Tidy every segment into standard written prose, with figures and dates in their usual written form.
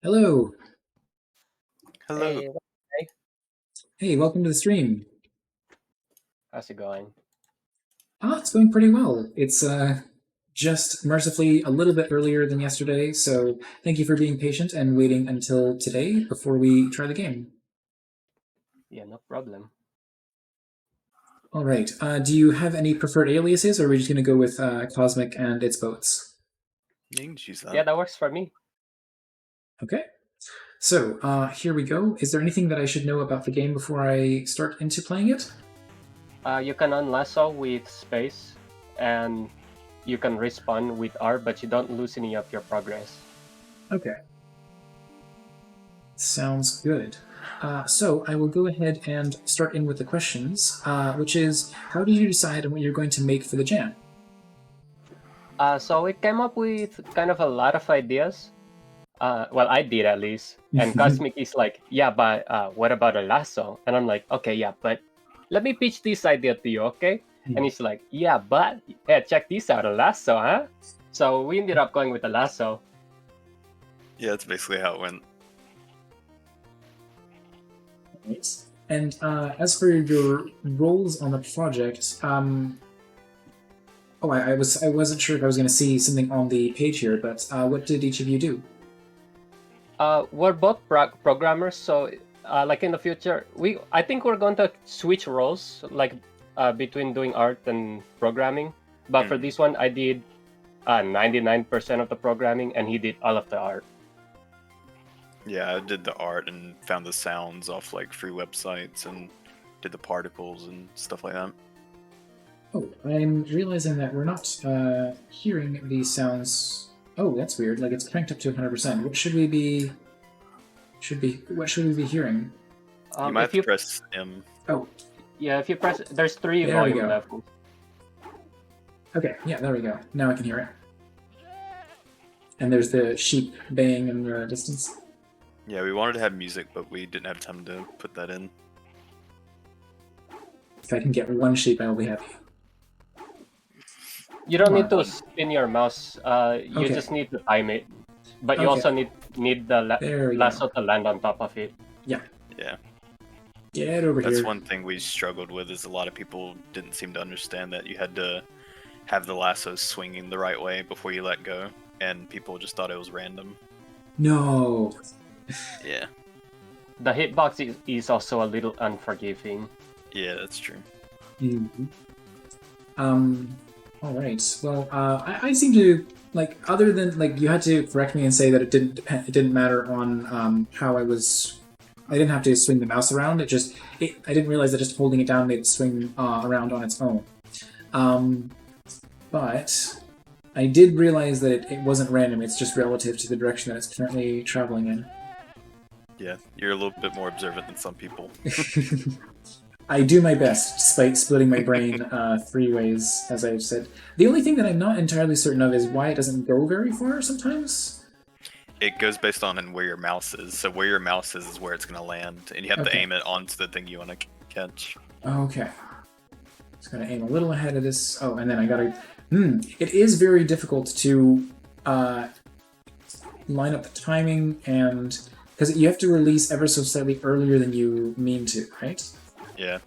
Hello. Hello. Hey, hey, Hey, welcome to the stream. how's it going? It's going pretty well. It's just mercifully a little bit earlier than yesterday, so thank you for being patient and waiting until today before we try the game. Yeah, no problem. All right. Do you have any preferred aliases, or are we just going to go with Cosmic and itsBoats? You can choose Yeah, that. that works for me. Okay. So here we go. Is there anything that I should know about the game before I start into playing it? You can Lasso with space, and you can respawn with R, but you don't lose any of your progress. Okay. Sounds good. So I will go ahead and start in with the questions, which is, how did you decide on what you're going to make for the jam? So we came up with kind of a lot of ideas. Well, I did at least. And Cosmic is like, yeah, but what about a lasso? And I'm like, okay, yeah, but let me pitch this idea to you, okay? And he's like, yeah, but yeah, check this out, a lasso, huh? So we ended up going with a lasso. Yeah, that's basically how it went. Right. And as for your roles on the project, I wasn't sure if I was going to see something on the page here, but what did each of you do? We're both programmers, so like in the future, I think we're going to switch roles, like between doing art and programming. But for this one, I did 99% of the programming, and he did all of the art. Yeah, I did the art and found the sounds off like free websites and did the particles and stuff like that. Oh, I'm realizing that we're not hearing these sounds. Oh, that's weird. Like it's cranked up to 100%. What should we be? What should we be hearing? You might If have to press M. Oh, yeah, if you press, there's 3 There we volume go. levels. Okay, yeah, there we go. Now I can hear it. And there's the sheep baying in the distance. Yeah, we wanted to have music, but we didn't have time to put that in. If I can get one sheep, I will be happy. You don't Come need to on. spin your mouse. You Okay. just need to time it, but you Okay. also need the There we lasso go. to land on top of it. Yeah, Get over that's here. one thing we struggled with is a lot of people didn't seem to understand that you had to have the lasso swinging the right way before you let go, and people just thought it was random. No. Yeah. The hitbox is also a little unforgiving. Yeah, that's true. Mm-hmm. All right. Well, I seem to like, other than like, you had to correct me and say that it didn't matter on how I was. I didn't have to swing the mouse around. I didn't realize that just holding it down made it swing around on its own. But I did realize that it wasn't random. It's just relative to the direction that it's currently traveling in. Yeah, you're a little bit more observant than some people. I do my best, despite splitting my brain 3 ways, as I've said. The only thing that I'm not entirely certain of is why it doesn't go very far sometimes. It goes based on where your mouse is. So where your mouse is where it's going to land, and you have to Okay. aim it onto the thing you want to catch. Okay. Just gotta aim a little ahead of this. Oh, and then I gotta. It is very difficult to line up the timing, and because you have to release ever so slightly earlier than you mean to, right? Yeah.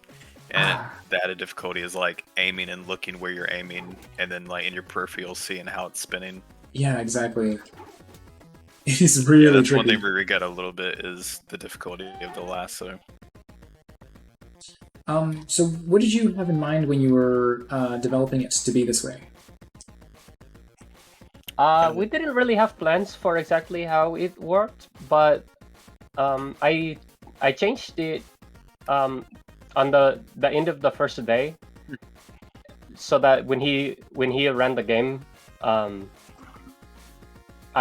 And the added difficulty is like aiming and looking where you're aiming, and then like in your peripheral seeing how it's spinning. Yeah, exactly. It is really Yeah, that's tricky. one thing we regret a little bit is the difficulty of the lasso. So what did you have in mind when you were developing it to be this way? We didn't really have plans for exactly how it worked, but I changed it on the end of the first day, so that when he ran the game, I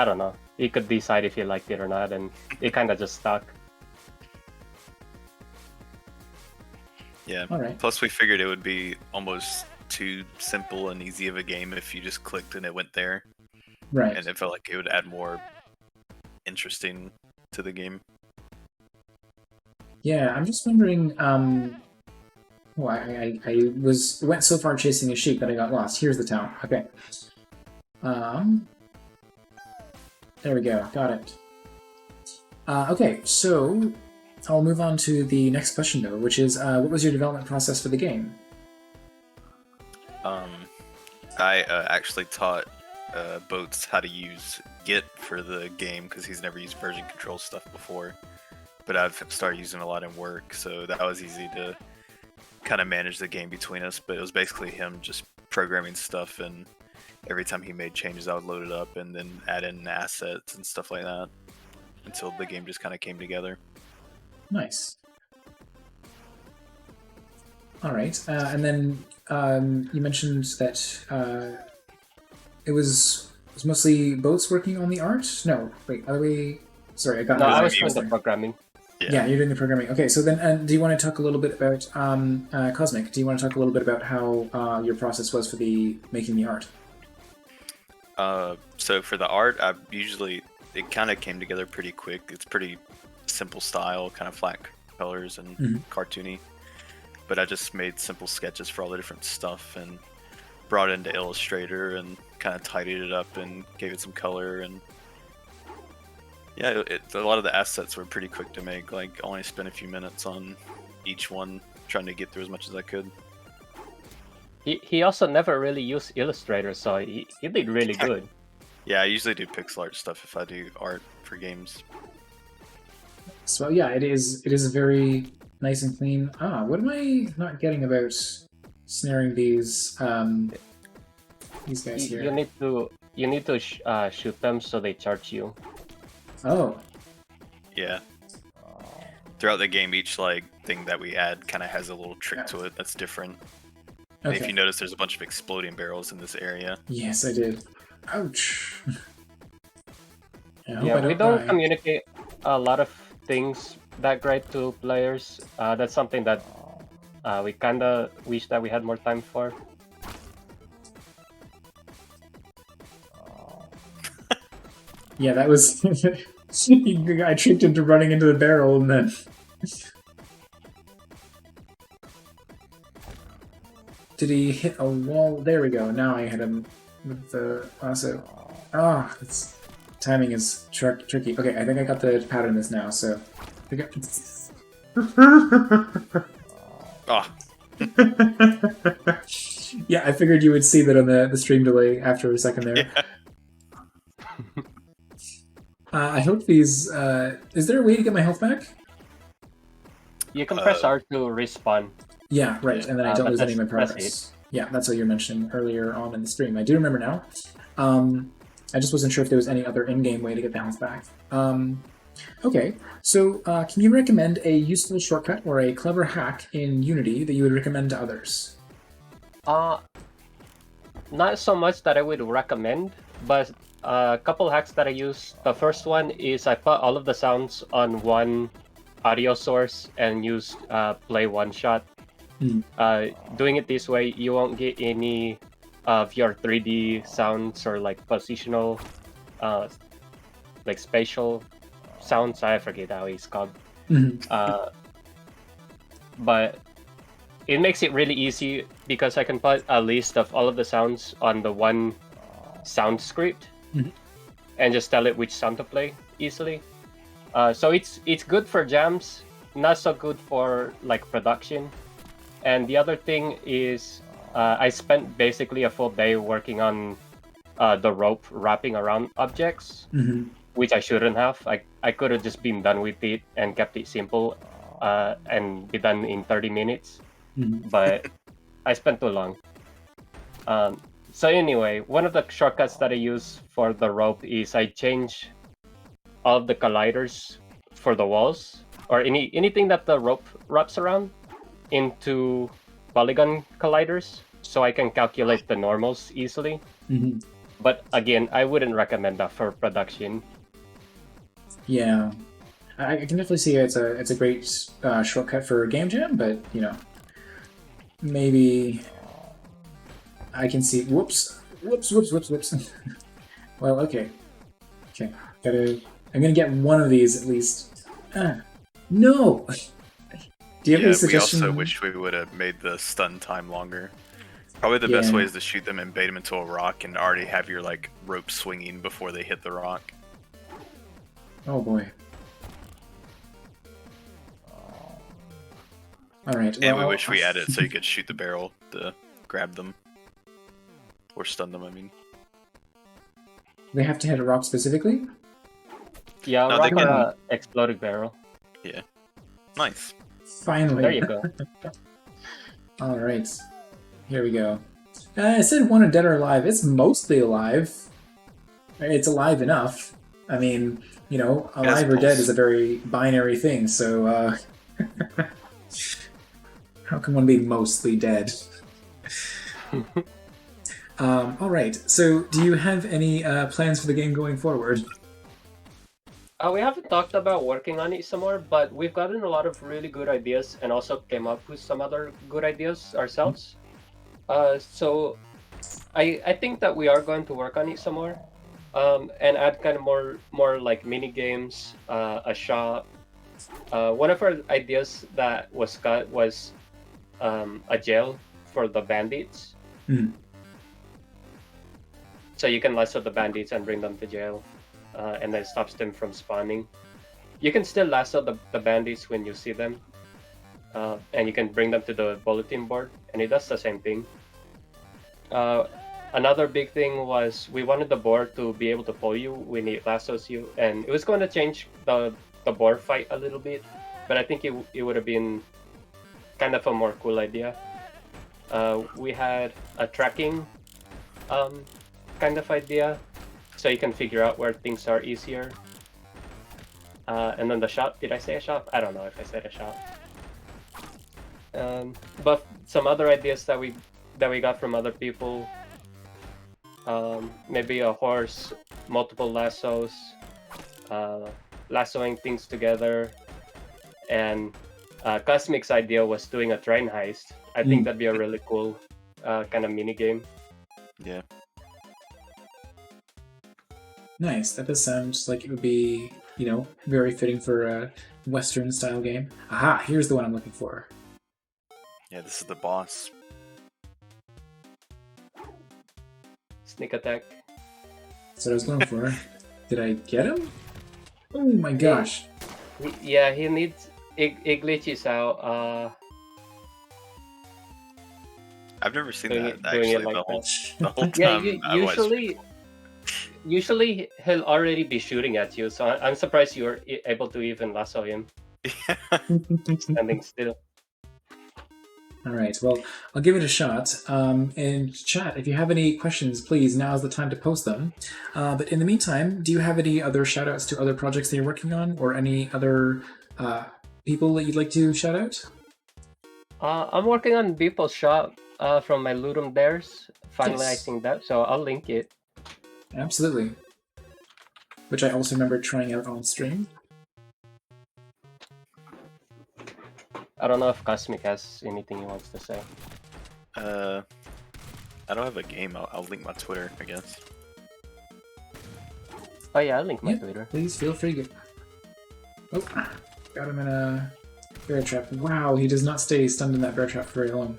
don't know, he could decide if he liked it or not, and it kind of just stuck. Yeah. All right. Plus, we figured it would be almost too simple and easy of a game if you just clicked and it went there. Right. And it felt like it would add more interesting to the game. Yeah, I'm just wondering. Oh, I went so far chasing a sheep that I got lost. Here's the town. Okay. There we go. Got it. Okay, so I'll move on to the next question though, which is what was your development process for the game? I actually taught Boats how to use Git for the game because he's never used version control stuff before. But I've started using a lot in work, so that was easy to kind of manage the game between us. But it was basically him just programming stuff, and every time he made changes, I would load it up and then add in assets and stuff like that until the game just kind of came together. Nice. All right, and then you mentioned that it was mostly Boats working on the art. No, wait, are we? Sorry, I got. No, I was was doing the programming. Yeah, you're doing the programming. Okay, so then do you want to talk a little bit about Cosmic? Do you want to talk a little bit about how your process was for making the art? So for the art, it kind of came together pretty quick. It's pretty simple style, kind of flat colors and cartoony. But I just made simple sketches for all the different stuff and brought it into Illustrator and kind of tidied it up and gave it some color. And yeah, a lot of the assets were pretty quick to make. Like, I only spent a few minutes on each one, trying to get through as much as I could. He also never really used Illustrator, so he did really good. Yeah, I usually do pixel art stuff if I do art for games. So yeah, it is very nice and clean. What am I not getting about snaring these guys here? You need to shoot them so they charge you. Oh. Yeah. Throughout the game, each thing that we add kind of has a little trick to it that's different. Okay. If you notice, there's a bunch of exploding barrels in this area. Yes, I did. Ouch. We don't communicate a lot of things that great to players. That's something that we kind of wish that we had more time for. Yeah, that was... I tricked him to running into the barrel and then... Did he hit a wall? There we go. Now I hit him with the lasso. Timing is tricky. Okay, I think I got the pattern of this now, so... Yeah, I figured you would see that on the stream delay after a second there. Yeah. I hope these... is there a way to get my health back? You can press R to respawn. Yeah, right, and then I don't lose any of my press progress. Yeah, that's what you were mentioning earlier on in the stream. I do remember now. I just wasn't sure if there was any other in-game way to get the health back. Okay, so can you recommend a useful shortcut or a clever hack in Unity that you would recommend to others? Not so much that I would recommend, but a couple hacks that I use. The first one is I put all of the sounds on one audio source and use play one shot. Doing it this way, you won't get any of your 3D sounds or positional, spatial sounds. I forget how it's called. But it makes it really easy because I can put a list of all of the sounds on the one sound script and just tell it which sound to play easily. So it's good for jams, not so good for production. And the other thing is I spent basically a full day working on the rope wrapping around objects, which I shouldn't have. I could have just been done with it and kept it simple and be done in 30 minutes. But I spent too long. So anyway, one of the shortcuts that I use for the rope is I change all of the colliders for the walls or anything that the rope wraps around into polygon colliders so I can calculate the normals easily. But again, I wouldn't recommend that for production. Yeah, I can definitely see it's a great shortcut for Game Jam, but maybe I can see. Whoops. Well, okay. I'm gonna get one of these at least. No. Do you have any suggestion? We also wish we would have made the stun time longer. Probably the best way is to shoot them and bait them into a rock and already have your rope swinging before they hit the rock. Oh boy. All right. And we well, wish we added it so you could shoot the barrel to grab them. Or stun them, I mean. They have to hit a rock specifically? Yeah, No, rock they or can- a exploded barrel. Yeah. Nice. Finally. There you go. All right. Here we go. I said wanted dead or alive. It's mostly alive. It's alive enough. I mean, you know, alive or dead pulse. is a very binary thing, so how can one be mostly dead? All right. So, do you have any plans for the game going forward? We haven't talked about working on it some more, but we've gotten a lot of really good ideas and also came up with some other good ideas ourselves. So I think that we are going to work on it some more, and add kind of more like mini games, a shop. One of our ideas that was cut was a jail for the bandits. Hmm. So you can lasso the bandits and bring them to jail, and then stops them from spawning. You can still lasso the bandits when you see them, and you can bring them to the bulletin board, and it does the same thing. Another big thing was we wanted the board to be able to pull you when it lassos you, and it was going to change the board fight a little bit, but I think it would have been kind of a more cool idea. We had a tracking kind of idea, so you can figure out where things are easier. And then the shop, did I say a shop? I don't know if I said a shop. But some other ideas that we got from other people, maybe a horse, multiple lassos, lassoing things together, and Cosmic's idea was doing a train heist. I think that'd be a really cool kind of mini game. Yeah. Nice. That does sound like it would be, you know, very fitting for a Western style game. Aha! Here's the one I'm looking for. Yeah, this is the boss. Sneak attack. That's what I was going for. Did I get him? Oh my gosh! Yeah, he needs. It glitches out. I've never seen Doing that it- doing actually it like the whole Yeah, time. I watched. usually he'll already be shooting at you, so I'm surprised you're able to even lasso him standing still. All right. Well, I'll give it a shot. And chat, if you have any questions, please, now's the time to post them. But in the meantime, do you have any other shout-outs to other projects that you're working on, or any other people that you'd like to shout out? I'm working on Beeple's shop from my Ludum Dares, finalizing that, so I'll link it. Absolutely. Which I also remember trying out on stream. I don't know if Cosmic has anything he wants to say. I don't have a game. I'll link my Twitter, I guess. Oh yeah, I'll link my Yeah. Twitter. Please feel free to. Oh, got him in a bear trap. Wow, he does not stay stunned in that bear trap for very long.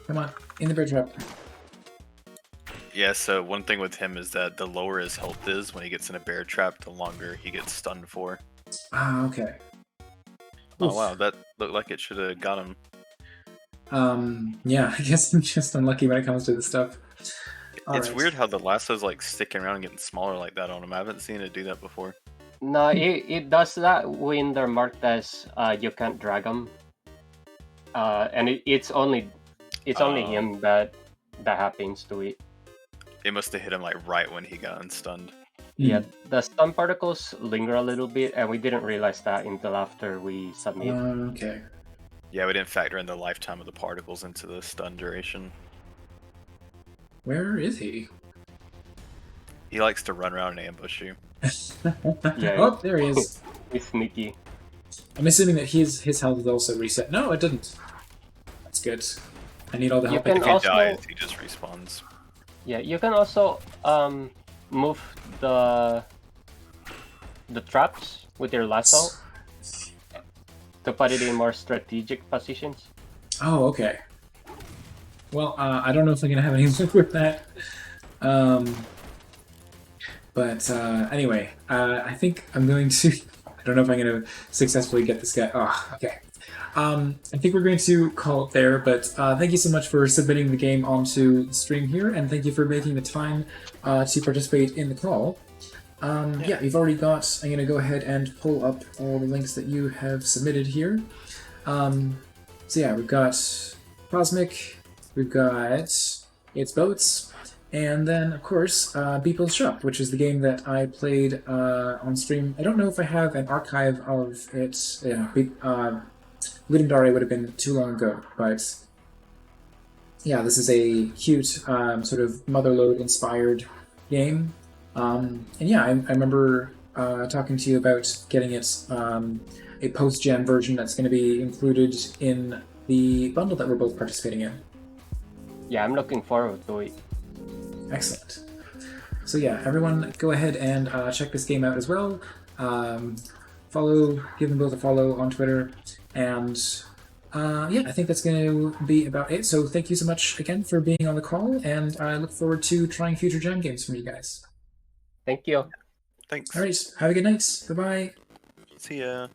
Come on, in the bear trap. Yeah, so one thing with him is that the lower his health is when he gets in a bear trap, the longer he gets stunned for. Ah, okay. Oh Oof. wow, that looked like it should have got him. Yeah, I guess I'm just unlucky when it comes to this stuff. It's Alright. weird how the lasso's like sticking around and getting smaller like that on him. I haven't seen it do that before. No, it does that when they're marked as you can't drag them, and it's only him that happens to it. It must have hit him like right when he got unstunned. Yeah, the stun particles linger a little bit, and we didn't realize that until after we submit. Okay. Yeah, we didn't factor in the lifetime of the particles into the stun duration. Where is he? He likes to run around and ambush you. Yeah. Oh, there he is. He's sneaky. I'm assuming that his health is also reset. No, it didn't. That's good. I need all the You help I can If can. he also- dies, he just respawns. Yeah, you can also move the traps with your lasso to put it in more strategic positions. Oh, okay. Well, I don't know if I'm gonna have any luck with that. But anyway, I think I'm going to don't know if I'm going to successfully get this guy. Oh, okay. I think we're going to call it there, but thank you so much for submitting the game onto the stream here, and thank you for making the time to participate in the call. Yeah, you've already got... I'm going to go ahead and pull up all the links that you have submitted here. So yeah, we've got Cosmic, we've got itsBoats, and then, of course, Beeple's Shop, which is the game that I played on stream. I don't know if I have an archive of it. Yeah, Ludendare would have been too long ago, but yeah, this is a cute sort of Motherlode-inspired game. And yeah, I remember talking to you about getting it a post-gen version that's going to be included in the bundle that we're both participating in. Yeah, I'm looking forward to it. Excellent. So yeah, everyone go ahead and check this game out as well. Give them both a follow on Twitter. And yeah, I think that's going to be about it. So thank you so much again for being on the call, and I look forward to trying future Jam games from you guys. Thank you. Thanks. All right, have a good night. Bye-bye. See ya.